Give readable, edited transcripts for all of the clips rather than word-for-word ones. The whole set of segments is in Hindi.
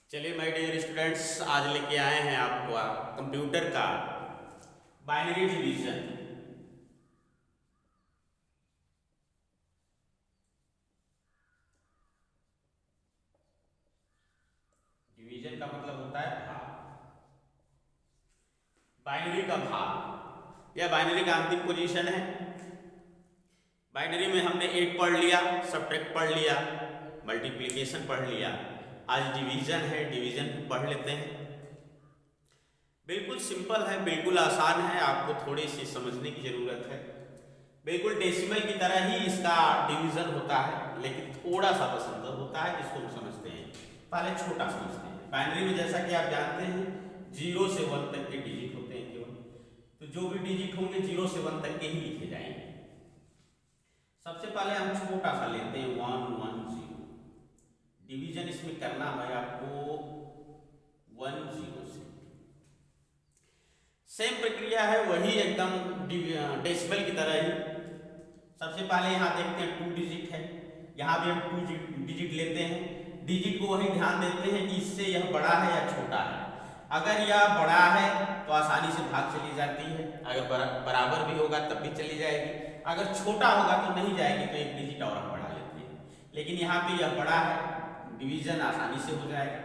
चलिए माय डियर स्टूडेंट्स, आज लेके आए हैं आपको कंप्यूटर का बाइनरी डिवीजन। डिवीजन का मतलब होता है भाग, बाइनरी का भाग। यह बाइनरी का अंतिम पोजीशन है। बाइनरी में हमने 8 पढ़ लिया, सब्ट्रैक्ट पढ़ लिया, मल्टीप्लिकेशन पढ़ लिया। आज डिवीजन है, डिवीजन पढ़ लेते हैं। बिल्कुल सिंपल है, बिल्कुल आसान है, आपको थोड़ी सी समझने की जरूरत है। बिल्कुल डेसिमल की तरह ही इसका डिवीजन होता है, लेकिन थोड़ा सा बस अंतर होता है जिसको हम समझते हैं। पहले छोटा समझते हैं। बाइनरी में जैसा कि आप जानते हैं 0 से 1 तक के डिजिट होते हैं केवल, तो जो भी डिजिट होंगे 0 से 1 तक के ही लिखे जाएंगे। सबसे पहले हम छोटा सा लेते हैं 1 1 0। डिवीजन इसमें करना है आपको 1 0 से। सेम प्रक्रिया है, वही एकदम डेसिमल की तरह ही। सबसे पहले यहाँ देखते हैं 2 डिजिट है, यहाँ भी हम 2 डिजिट लेते हैं। डिजिट को वही ध्यान देते हैं कि इससे यह बड़ा है या छोटा है। अगर यह बड़ा है तो आसानी से भाग चली जाती है, अगर बराबर भी होगा तब भी चली जाएगी। अगर छोटा होगा तो नहीं जाएगी, तो एक डिजिट और हम बढ़ा लेते हैं। लेकिन यहाँ पे यह बड़ा है, डिवीजन आसानी से हो जाएगा।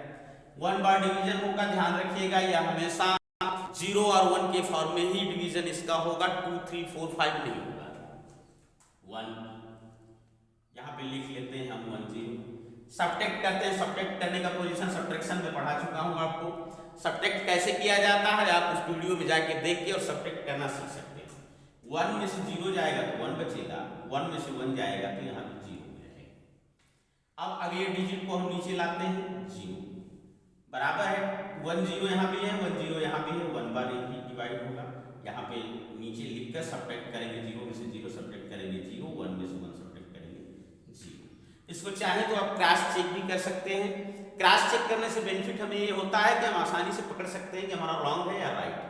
1 बार डिवीजन होगा, ध्यान रखिएगा, यह हमेशा 0 और 1 के फॉर्म में ही डिवीजन इसका होगा। 2 3 4 5 नहीं होगा। 1 यहाँ पे लिख लेते हैं हम 1 0। सब्ट्रैक्ट करते हैं। सब्ट्रैक्ट करने का पोजीशन सब्ट्रैक्शन में पढ़ा चुका हूँ आपको। सब्ट्रैक्ट कैसे किया जाता है आप उस वीडियो में जाके देख के और सब्ट्रैक्ट करना सीख सकते हैं। 1 में से 0 जाएगा तो 1 बचेगा, 1 में से 1 जाएगा तो यहाँ पे 0 हो जाएगा। अब अगले डिजिट को हम नीचे लाते हैं 0, बराबर है 1 0 यहाँ भी है, 1 0 यहाँ भी है, 1 बार एक ही डिवाइड होगा। यहाँ पे नीचे लिखकर सब्ट्रैक्ट करेंगे, 0 में से 0 सब्ट्रैक्ट करेंगे 0, 1 में से 1 सब्ट्रैक्ट करेंगे 0। इसको चाहे तो आप क्रॉस चेक भी कर सकते हैं। क्रॉस चेक करने से बेनिफिट हमें ये होता है कि हम आसानी से पकड़ सकते हैं कि हमारा रॉन्ग है या राइट है।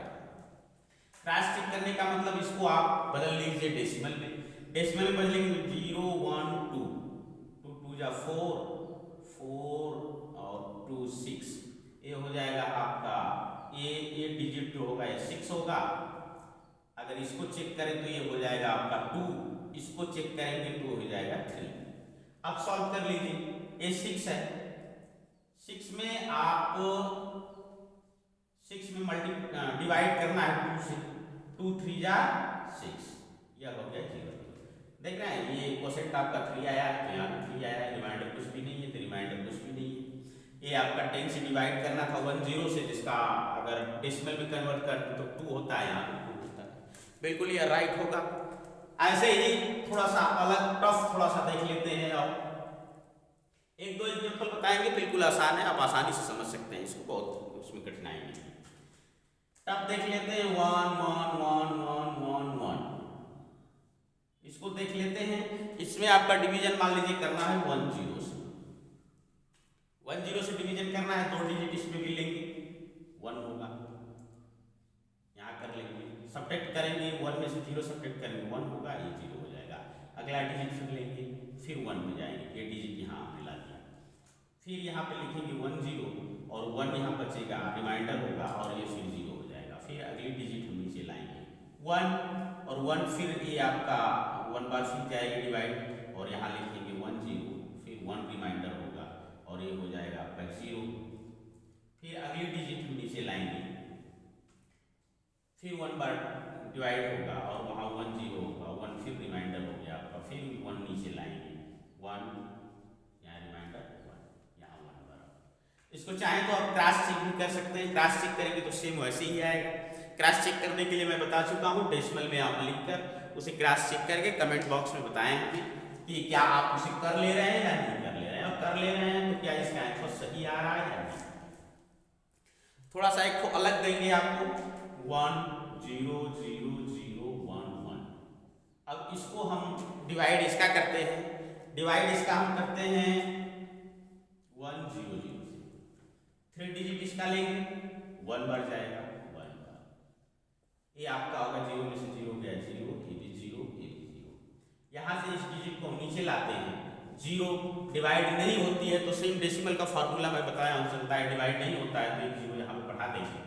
क्रॉस चेक करने का मतलब इसको आप बदल लीजिए डेसिमल में। डेसिमल में बदलेंगे 0 1 2, 2 2 जा 4, 4 और 2 6। ये हो जाएगा आपका ये डिजिट जो होगा ये 6 होगा। अगर इसको चेक करें तो ये हो जाएगा आपका 2, इसको चेक करेंगे तो हो जाएगा 3। अब सॉल्व कर लीजिए। ये 6 है, 6 में आप 6 में डिवाइड करना है 2 से। 2 3 जा 6, यह हो गया 0। देख रहे हैं ये क्वोशेंट आपका 3 आया है, तो यहाँ पे 3 आया है। रिमाइंडर कुछ भी नहीं है, तो रिमाइंडर कुछ भी नहीं है। ये आपका 10 से डिवाइड करना था 1 0 से, जिसका अगर डेसिमल में कन्वर्ट करते तो 2 होता है, यहाँ पे 2 होता है। बिल्कुल ये राइट होगा। ऐसे ही थोड़ा सा अलग टफ थोड़ा सा देख लेते हैं और एक दो एग्जाम्पल बताएंगे। बिल्कुल आसान है, आप आसानी से समझ सकते हैं इसको, बहुत उसमें कठिनाई नहीं है। तब देख लेते हैं 1 1 1 1 1 1। इसको देख लेते हैं। इसमें आपका डिवीजन मान लीजिए करना है 1 0 से। 1 0 से डिवीजन करना है, 2 डिजिट इसमें भी लेंगे, 1 होगा, यहाँ कर लेंगे। सब्ट्रैक्ट करेंगे, 1 में से 0 सब्ट्रैक्ट करेंगे, 1 होगा, ये 0 हो जाएगा। अगला डिजिट फिर लेंगे, फिर 1 में जाएंगे, ये डिजिट यहाँ हमने ला दिया। फिर यहाँ पे लिखेंगे 1 0 और 1 यहाँ बचेगा, रिमाइंडर होगा, और ये फिर 0 हो जाएगा। फिर अगली डिजिट हम नीचे लाएंगे 1 और 1, फिर ये आपका 1 बार फिर जाएगी डिवाइड, और यहाँ लिखेंगे 1 0, फिर 1 रिमाइंडर होगा, और ये हो जाएगा आपका 0। फिर अगली डिजिट हम नीचे लाएंगे, फिर 1 बार डिवाइड होगा, और वहाँ 1 0 होगा, 1 फिर रिमाइंडर हो गया आपका, फिर 1 नीचे लाएंगे 1, यहाँ रिमाइंडर 1, यहाँ 1 बार। इसको चाहे तो आप क्रॉस चेक भी कर सकते हैं। क्रॉस चेक करेंगे तो सेम वैसे ही आएगा। क्रॉस चेक करने के लिए मैं बता चुका हूँ, डेसिमल में आप लिखकर उसे क्रॉस चेक करके कमेंट बॉक्स में बताएं हमें कि क्या आप उसे कर ले रहे हैं या नहीं कर ले रहे हैं। और कर ले रहे हैं तो क्या इसका आंसर सही आ रहा है या नहीं। थोड़ा सा एक अलग देंगे आपको 1 0 0 0 1 1। अब इसको हम डिवाइड इसका करते हैं। डिवाइड इसका हम करते हैं 1 0 0 से। 3 डिजिट इसका लेंगे, 1 बार जाएगा, 1 बार। ये आपका होगा 0 में से 0 गया 0, ये भी 0, ये भी 0। यहाँ से इस डिजिट को हम नीचे लाते हैं, जीरो डिवाइड नहीं होती है तो सेम डेसिमल का फार्मूला मैं बताया हो सकता है, डिवाइड नहीं होता है तो एक जीरो यहाँ पे बढ़ा देंगे,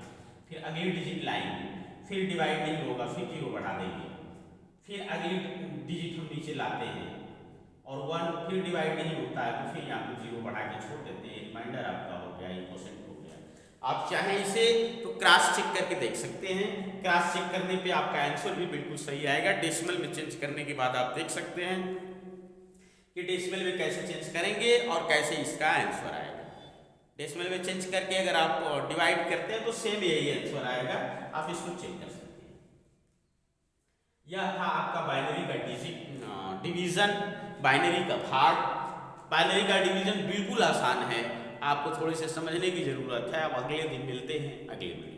फिर अगली डिजिट लाएंगे, फिर डिवाइड नहीं होगा फिर जीरो बढ़ा देंगे, फिर अगली डिजिट हम नीचे लाते हैं और 1 फिर डिवाइड नहीं होता है तो फिर यहाँ पे जीरो बढ़ा के छोड़ देते हैं, रिमाइंडर आपका हो गया, ये क्वेश्चन हो गया। आप चाहें इसे तो क्रॉस चेक करके देख सकते हैं, क्रॉस चेक करने पे आपका आंसर भी बिल्कुल सही आएगा। डेसिमल में चेंज करने के बाद आप देख सकते हैं कि डेसिमल में कैसे चेंज करेंगे और कैसे इसका आंसर आएगा। डेसिमल में चेंज करके अगर आप डिवाइड करते हैं तो सेम यही आंसर आएगा, आप इसको चेक कर सकते हैं। यह था आपका बाइनरी का डिवीजन, बाइनरी का भाग। बाइनरी का डिवीजन बिल्कुल आसान है, आपको थोड़ी से समझने की जरूरत है। अब अगले दिन मिलते हैं अगले वीडियो।